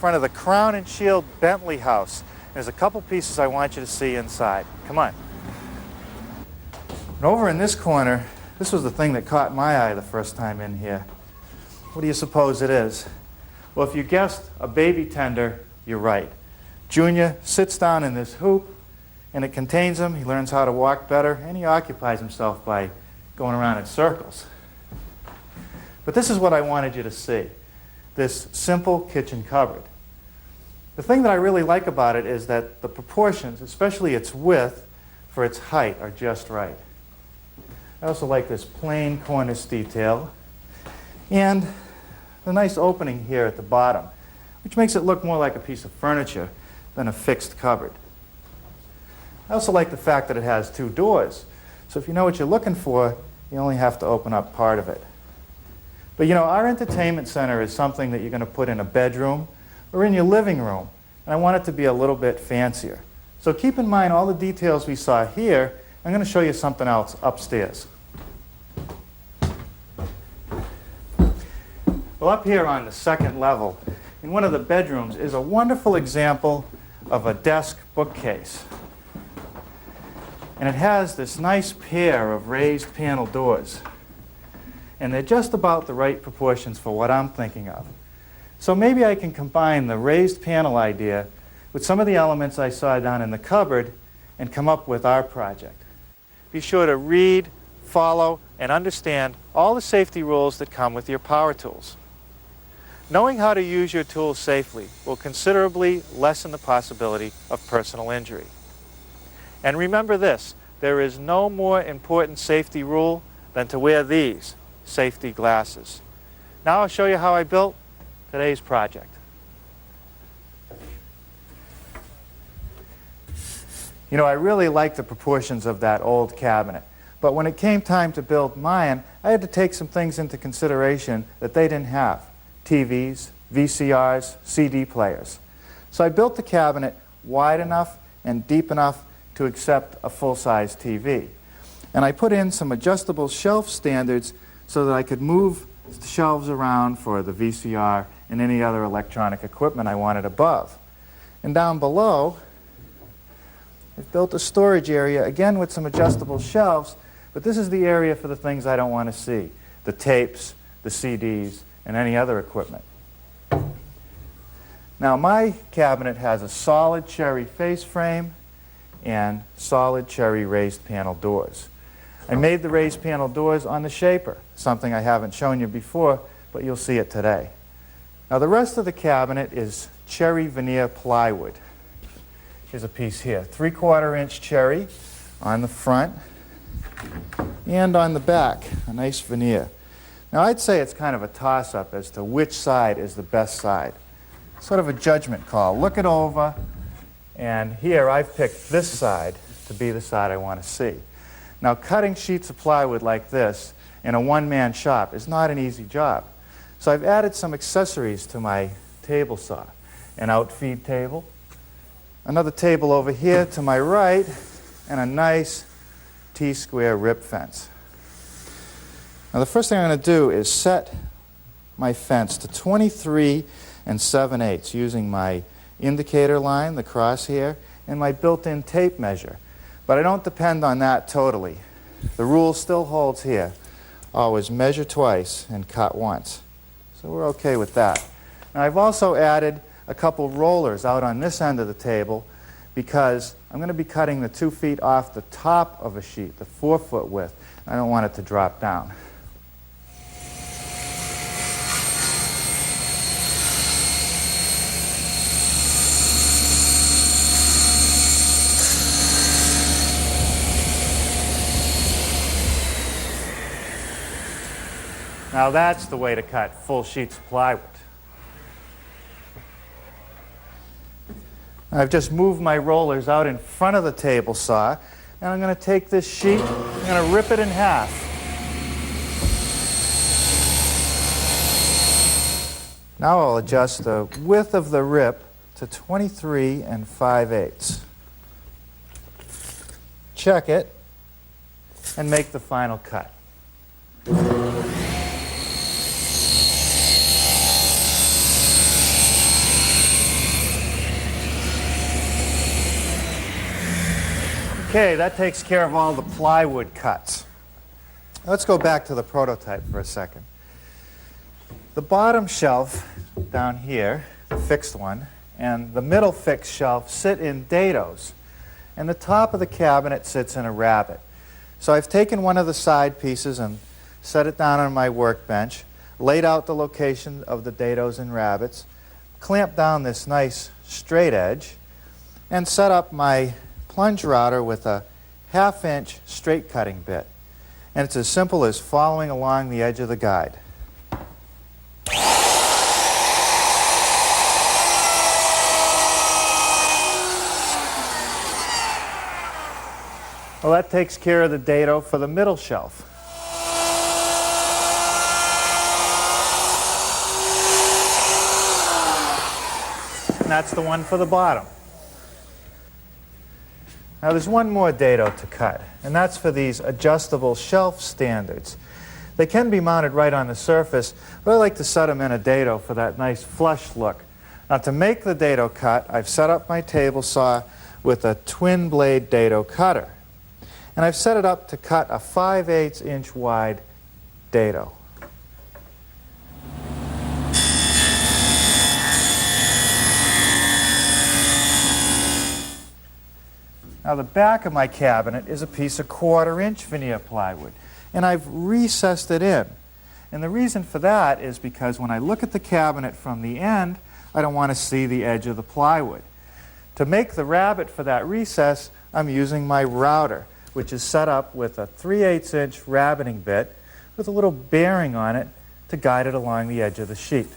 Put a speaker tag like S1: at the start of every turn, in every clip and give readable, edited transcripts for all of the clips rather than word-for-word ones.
S1: front of the Crown and Shield Bentley house. There's a couple pieces I want you to see inside. Come on. And over in this corner, this was the thing that caught my eye the first time in here. What do you suppose it is? Well, if you guessed a baby tender, you're right. Junior sits down in this hoop, and it contains him. He learns how to walk better, and he occupies himself by going around in circles. But this is what I wanted you to see, this simple kitchen cupboard. The thing that I really like about it is that the proportions, especially its width for its height, are just right. I also like this plain cornice detail and the nice opening here at the bottom, which makes it look more like a piece of furniture than a fixed cupboard. I also like the fact that it has two doors, so if you know what you're looking for, you only have to open up part of it. But you know, our entertainment center is something that you're going to put in a bedroom or in your living room, and I want it to be a little bit fancier. So keep in mind all the details we saw here. I'm going to show you something else upstairs. Well, up here on the second level, in one of the bedrooms, is a wonderful example of a desk bookcase. And it has this nice pair of raised panel doors. And they're just about the right proportions for what I'm thinking of. So maybe I can combine the raised panel idea with some of the elements I saw down in the cupboard and come up with our project. Be sure to read, follow, and understand all the safety rules that come with your power tools. Knowing how to use your tools safely will considerably lessen the possibility of personal injury. And remember this, there is no more important safety rule than to wear these safety glasses. Now I'll show you how I built today's project. You know, I really like the proportions of that old cabinet, but when it came time to build mine, I had to take some things into consideration that they didn't have. TVs, VCRs, CD players. So I built the cabinet wide enough and deep enough to accept a full-size TV. And I put in some adjustable shelf standards so that I could move the shelves around for the VCR and any other electronic equipment I wanted above. And down below, I've built a storage area, again with some adjustable shelves, but this is the area for the things I don't want to see, the tapes, the CDs, and any other equipment. Now my cabinet has a solid cherry face frame and solid cherry raised panel doors. I made the raised panel doors on the shaper, something I haven't shown you before, but you'll see it today. Now the rest of the cabinet is cherry veneer plywood. Here's a piece here, 3/4 inch cherry on the front and on the back, a nice veneer. Now I'd say it's kind of a toss-up as to which side is the best side. Sort of a judgment call. Look it over, and here I've picked this side to be the side I want to see. Now cutting sheets of plywood like this in a one-man shop is not an easy job. So I've added some accessories to my table saw. An outfeed table, another table over here to my right, and a nice T-square rip fence. Now the first thing I'm going to do is set my fence to 23 7/8 using my indicator line, the crosshair, and my built-in tape measure. But I don't depend on that totally. The rule still holds here. Always measure twice and cut once. So we're okay with that. Now I've also added a couple rollers out on this end of the table because I'm going to be cutting the 2 feet off the top of a sheet, the 4-foot width. I don't want it to drop down. Now that's the way to cut full sheets of plywood. I've just moved my rollers out in front of the table saw, and I'm going to take this sheet, I'm going to rip it in half. Now I'll adjust the width of the rip to 23 5/8. Check it, and make the final cut. Okay, that takes care of all the plywood cuts. Let's go back to the prototype for a second. The bottom shelf down here, the fixed one, and the middle fixed shelf sit in dados, and the top of the cabinet sits in a rabbet. So I've taken one of the side pieces and set it down on my workbench, laid out the location of the dados and rabbets, clamped down this nice straight edge, and set up my plunge router with a 1/2-inch straight cutting bit. And it's as simple as following along the edge of the guide. Well, that takes care of the dado for the middle shelf. And that's the one for the bottom. Now there's one more dado to cut, and that's for these adjustable shelf standards. They can be mounted right on the surface, but I like to set them in a dado for that nice flush look. Now to make the dado cut, I've set up my table saw with a twin blade dado cutter. And I've set it up to cut a 5/8 inch wide dado. Now the back of my cabinet is a piece of 1/4 inch veneer plywood, and I've recessed it in. And the reason for that is because when I look at the cabinet from the end, I don't want to see the edge of the plywood. To make the rabbet for that recess, I'm using my router, which is set up with a 3/8 inch rabbiting bit with a little bearing on it to guide it along the edge of the sheet.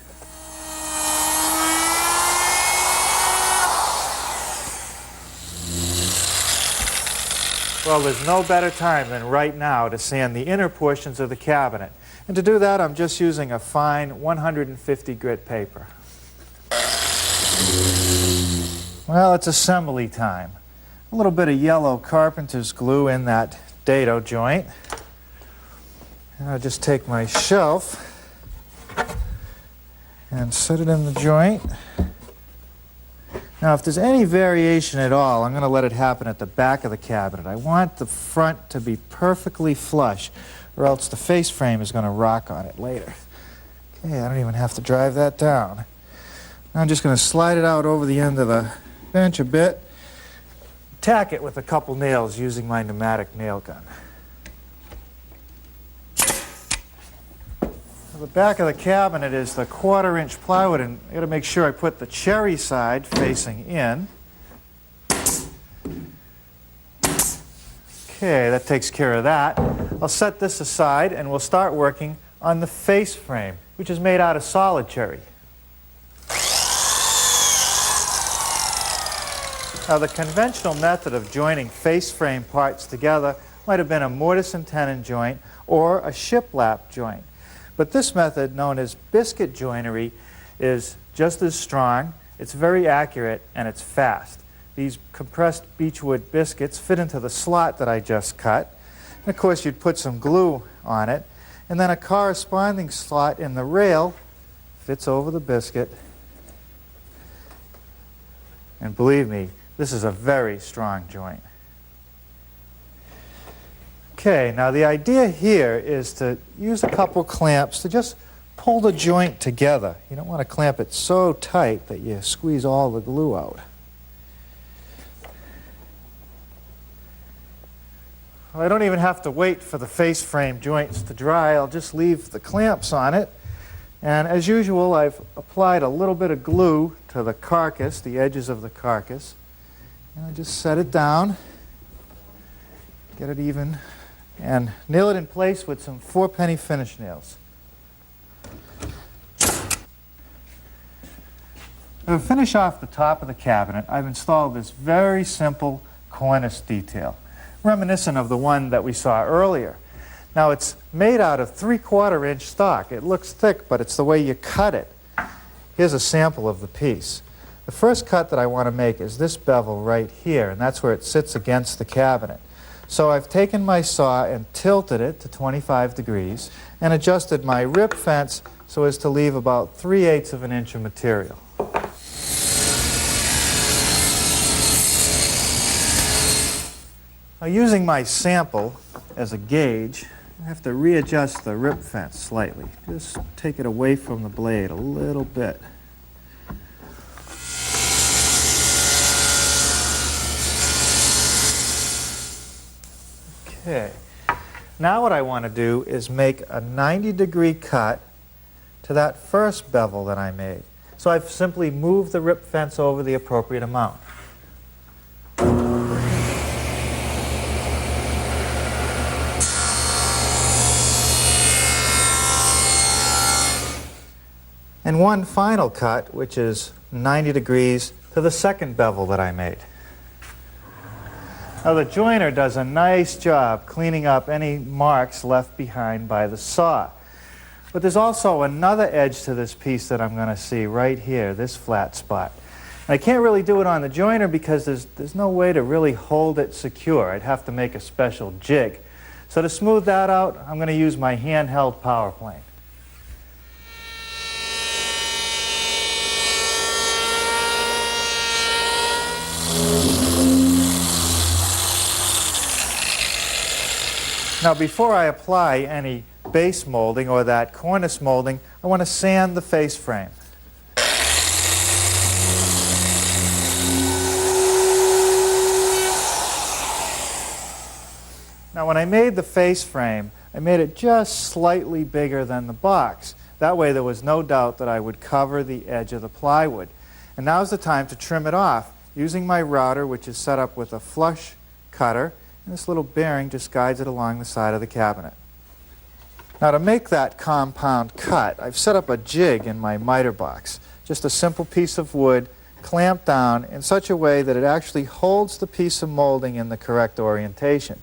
S1: Well, there's no better time than right now to sand the inner portions of the cabinet. And to do that, I'm just using a fine 150 grit paper. Well, it's assembly time. A little bit of yellow carpenter's glue in that dado joint. And I'll just take my shelf and set it in the joint. Now, if there's any variation at all, I'm going to let it happen at the back of the cabinet. I want the front to be perfectly flush, or else the face frame is going to rock on it later. Okay, I don't even have to drive that down. Now I'm just going to slide it out over the end of the bench a bit, tack it with a couple nails using my pneumatic nail gun. The back of the cabinet is the 1/4 inch plywood, and I've got to make sure I put the cherry side facing in. Okay, that takes care of that. I'll set this aside and we'll start working on the face frame, which is made out of solid cherry. Now the conventional method of joining face frame parts together might have been a mortise and tenon joint or a shiplap joint. But this method, known as biscuit joinery, is just as strong, it's very accurate, and it's fast. These compressed beechwood biscuits fit into the slot that I just cut. And of course, you'd put some glue on it, and then a corresponding slot in the rail fits over the biscuit. And believe me, this is a very strong joint. Okay, now the idea here is to use a couple clamps to just pull the joint together. You don't want to clamp it so tight that you squeeze all the glue out. Well, I don't even have to wait for the face frame joints to dry. I'll just leave the clamps on it. And as usual, I've applied a little bit of glue to the carcass, the edges of the carcass. And I just set it down, get it even, and nail it in place with some 4-penny finish nails. To finish off the top of the cabinet, I've installed this very simple cornice detail, reminiscent of the one that we saw earlier. Now it's made out of 3/4 inch stock. It looks thick, but it's the way you cut it. Here's a sample of the piece. The first cut that I want to make is this bevel right here, and that's where it sits against the cabinet. So I've taken my saw and tilted it to 25 degrees and adjusted my rib fence so as to leave about 3/8 of an inch of material. Now, using my sample as a gauge, I have to readjust the rip fence slightly. Just take it away from the blade a little bit. Okay. Now what I want to do is make a 90-degree cut to that first bevel that I made. So I've simply moved the rip fence over the appropriate amount. And one final cut, which is 90 degrees to the second bevel that I made. Now the joiner does a nice job cleaning up any marks left behind by the saw. But there's also another edge to this piece that I'm going to see right here, this flat spot. And I can't really do it on the joiner because there's no way to really hold it secure. I'd have to make a special jig. So to smooth that out, I'm going to use my handheld power plane. Now before I apply any base molding or that cornice molding, I want to sand the face frame. Now when I made the face frame, I made it just slightly bigger than the box. That way there was no doubt that I would cover the edge of the plywood. And now's the time to trim it off using my router, which is set up with a flush cutter. And this little bearing just guides it along the side of the cabinet. Now to make that compound cut, I've set up a jig in my miter box. Just a simple piece of wood clamped down in such a way that it actually holds the piece of molding in the correct orientation.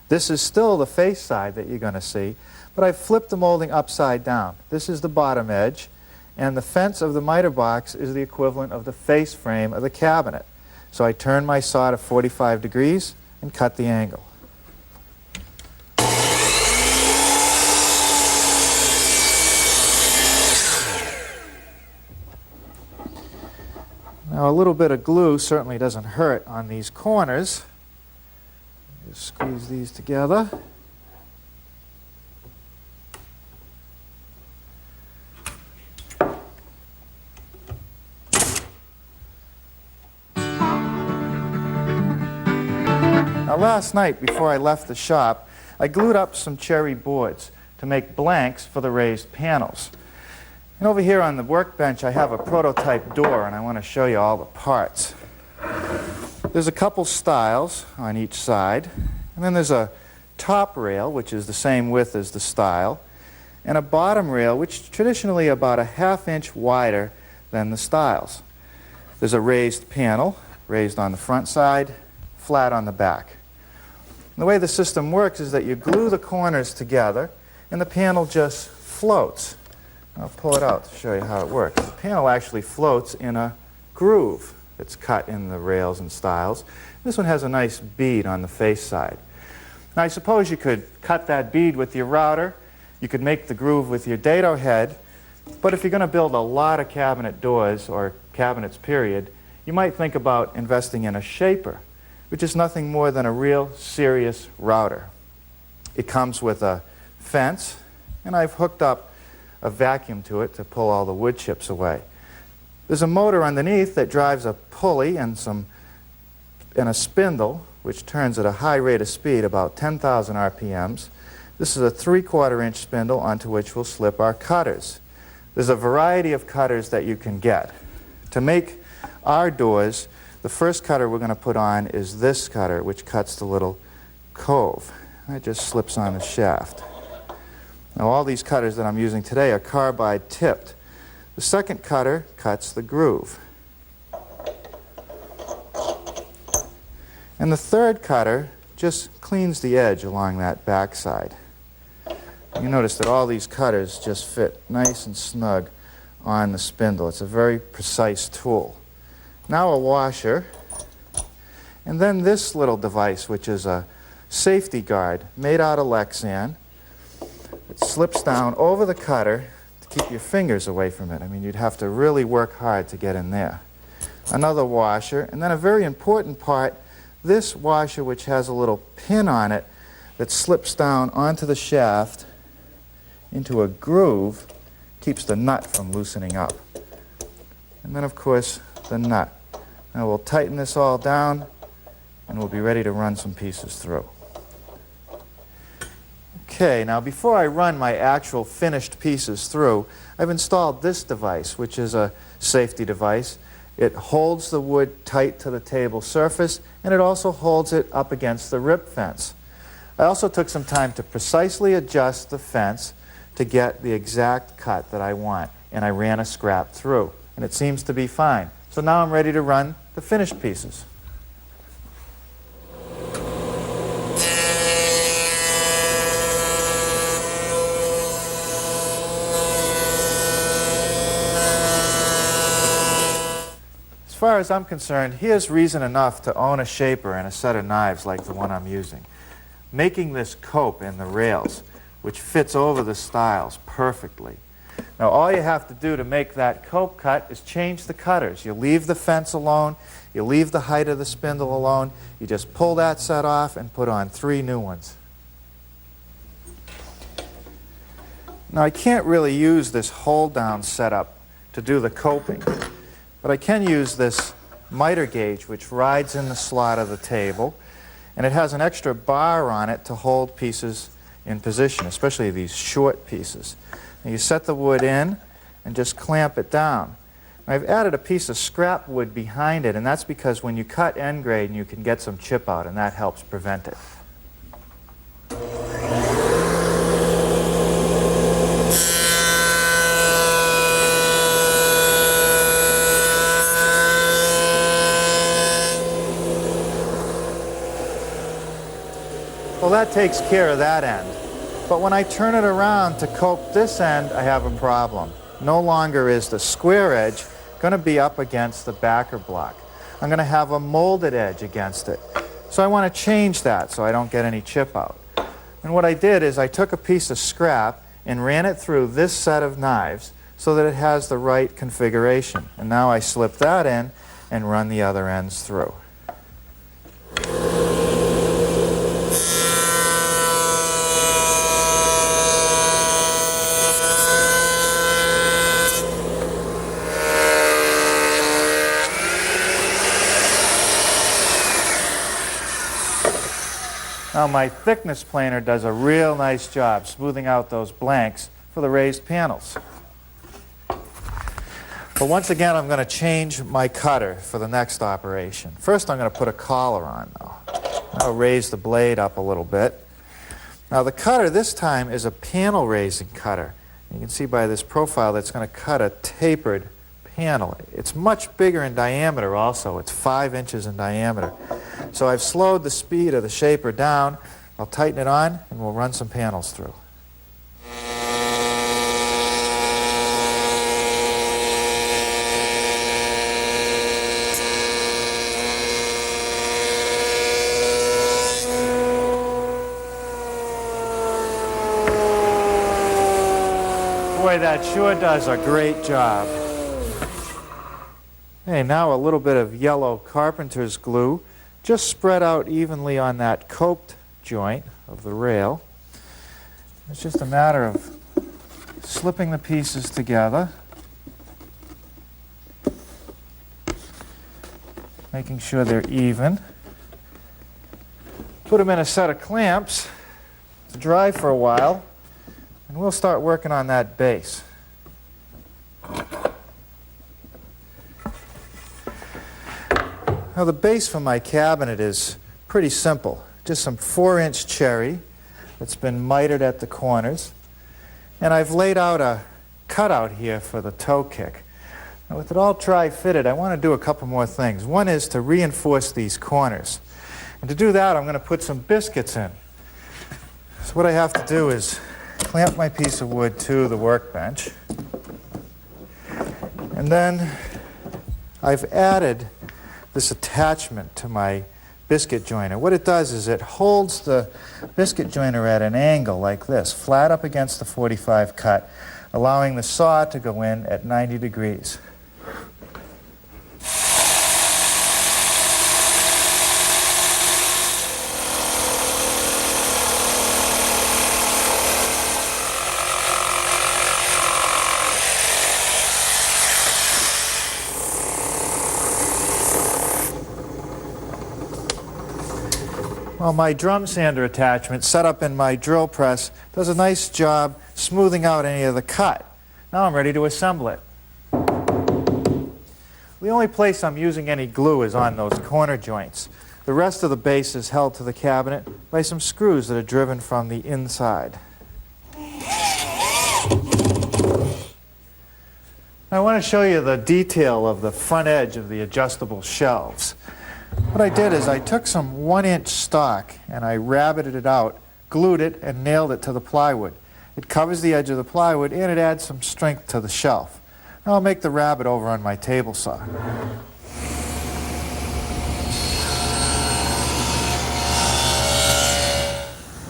S1: This is still the face side that you're going to see, but I've flipped the molding upside down. This is the bottom edge, and the fence of the miter box is the equivalent of the face frame of the cabinet. So I turn my saw to 45 degrees and cut the angle. Now a little bit of glue certainly doesn't hurt on these corners. Just squeeze these together. Now last night, before I left the shop, I glued up some cherry boards to make blanks for the raised panels. And over here on the workbench I have a prototype door, and I want to show you all the parts. There's a couple stiles on each side, and then there's a top rail, which is the same width as the stile, and a bottom rail, which is traditionally about a ½ inch wider than the stiles. There's a raised panel, raised on the front side, flat on the back. And the way the system works is that you glue the corners together and the panel just floats. I'll pull it out to show you how it works. The panel actually floats in a groove that's cut in the rails and stiles. This one has a nice bead on the face side. Now I suppose you could cut that bead with your router, you could make the groove with your dado head, but if you're going to build a lot of cabinet doors, or cabinets period, you might think about investing in a shaper, which is nothing more than a real serious router. It comes with a fence, and I've hooked up a vacuum to it to pull all the wood chips away. There's a motor underneath that drives a pulley and a spindle, which turns at a high rate of speed, about 10,000 RPMs. This is a 3/4 inch spindle onto which we'll slip our cutters. There's a variety of cutters that you can get. To make our doors, the first cutter we're going to put on is this cutter, which cuts the little cove. That just slips on the shaft. Now all these cutters that I'm using today are carbide tipped. The second cutter cuts the groove. And the third cutter just cleans the edge along that back side. You notice that all these cutters just fit nice and snug on the spindle. It's a very precise tool. Now a washer, and then this little device, which is a safety guard made out of Lexan. It slips down over the cutter to keep your fingers away from it. I mean, you'd have to really work hard to get in there. Another washer, and then a very important part this washer, which has a little pin on it that slips down onto the shaft into a groove, keeps the nut from loosening up. And then, of course, the nut. Now we'll tighten this all down, and we'll be ready to run some pieces through. Okay, now before I run my actual finished pieces through, I've installed this device, which is a safety device. It holds the wood tight to the table surface, and it also holds it up against the rip fence. I also took some time to precisely adjust the fence to get the exact cut that I want, and I ran a scrap through, and it seems to be fine. So now I'm ready to run the finished pieces. As far as I'm concerned, here's reason enough to own a shaper and a set of knives like the one I'm using. Making this cope in the rails, which fits over the stiles perfectly. Now all you have to do to make that cope cut is change the cutters. You leave the fence alone, you leave the height of the spindle alone, you just pull that set off and put on 3 new ones. Now I can't really use this hold down setup to do the coping, but I can use this miter gauge which rides in the slot of the table, and it has an extra bar on it to hold pieces in position, especially these short pieces. Now you set the wood in and just clamp it down. I've added a piece of scrap wood behind it, and that's because when you cut end grain you can get some chip out, and that helps prevent it. Well, that takes care of that end. But when I turn it around to cope this end, I have a problem. No longer is the square edge going to be up against the backer block. I'm going to have a molded edge against it. So I want to change that so I don't get any chip out. And what I did is I took a piece of scrap and ran it through this set of knives so that it has the right configuration. And now I slip that in and run the other ends through. Now my thickness planer does a real nice job smoothing out those blanks for the raised panels. But once again, I'm going to change my cutter for the next operation. First, I'm going to put a collar on, though. I'll raise the blade up a little bit. Now the cutter this time is a panel raising cutter. You can see by this profile that's going to cut a tapered panel. It's much bigger in diameter also. It's 5 inches in diameter. So I've slowed the speed of the shaper down. I'll tighten it on and we'll run some panels through. Boy, that sure does a great job. Okay, now a little bit of yellow carpenter's glue, just spread out evenly on that coped joint of the rail. It's just a matter of slipping the pieces together, making sure they're even. Put them in a set of clamps to dry for a while, and we'll start working on that base. Now the base for my cabinet is pretty simple. Just some 4-inch cherry that's been mitered at the corners. And I've laid out a cutout here for the toe kick. Now with it all tri-fitted, I want to do a couple more things. One is to reinforce these corners. And to do that, I'm going to put some biscuits in. So what I have to do is clamp my piece of wood to the workbench. And then I've added this attachment to my biscuit joiner. What it does is it holds the biscuit joiner at an angle like this, flat up against the 45 cut, allowing the saw to go in at 90 degrees. Well, my drum sander attachment set up in my drill press does a nice job smoothing out any of the cut. Now I'm ready to assemble it. The only place I'm using any glue is on those corner joints. The rest of the base is held to the cabinet by some screws that are driven from the inside. I want to show you the detail of the front edge of the adjustable shelves. What I did is I took some 1-inch stock and I rabbited it out, glued it, and nailed it to the plywood. It covers the edge of the plywood and it adds some strength to the shelf. Now I'll make the rabbet over on my table saw.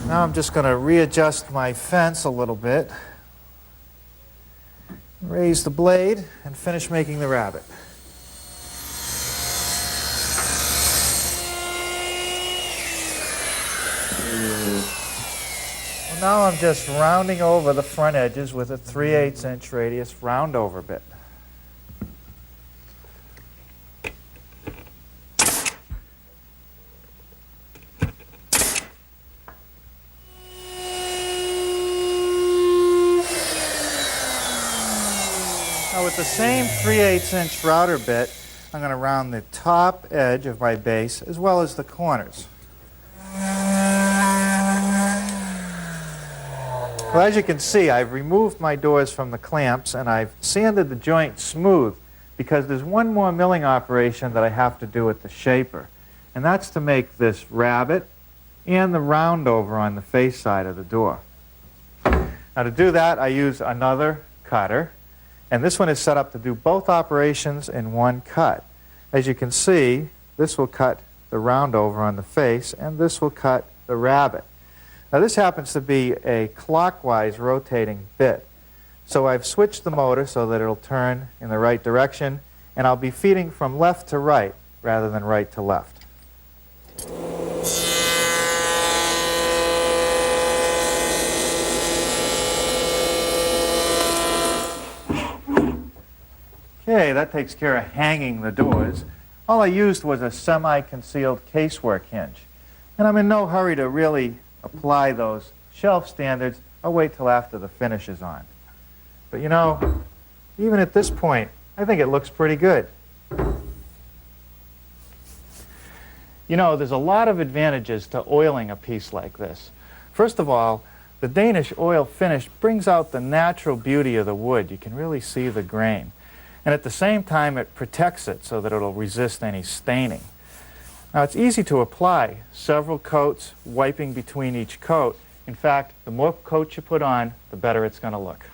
S1: Now I'm just going to readjust my fence a little bit, raise the blade, and finish making the rabbet. Well, now I'm just rounding over the front edges with a 3/8" radius round over bit. Now with the same 3/8" router bit, I'm going to round the top edge of my base as well as the corners. Well, as you can see, I've removed my doors from the clamps and I've sanded the joint smooth because there's one more milling operation that I have to do with the shaper. And that's to make this rabbet and the round over on the face side of the door. Now to do that, I use another cutter. And this one is set up to do both operations in one cut. As you can see, this will cut the round over on the face, and this will cut the rabbet. Now this happens to be a clockwise rotating bit. So I've switched the motor so that it'll turn in the right direction, and I'll be feeding from left to right rather than right to left. Okay, that takes care of hanging the doors. All I used was a semi-concealed casework hinge. And I'm in no hurry to really apply those shelf standards. I'll wait till after the finish is on. But you know, even at this point, I think it looks pretty good. You know, there's a lot of advantages to oiling a piece like this. First of all, the Danish oil finish brings out the natural beauty of the wood. You can really see the grain. And at the same time, it protects it so that it'll resist any staining. Now, it's easy to apply several coats, wiping between each coat. In fact, the more coats you put on, the better it's going to look.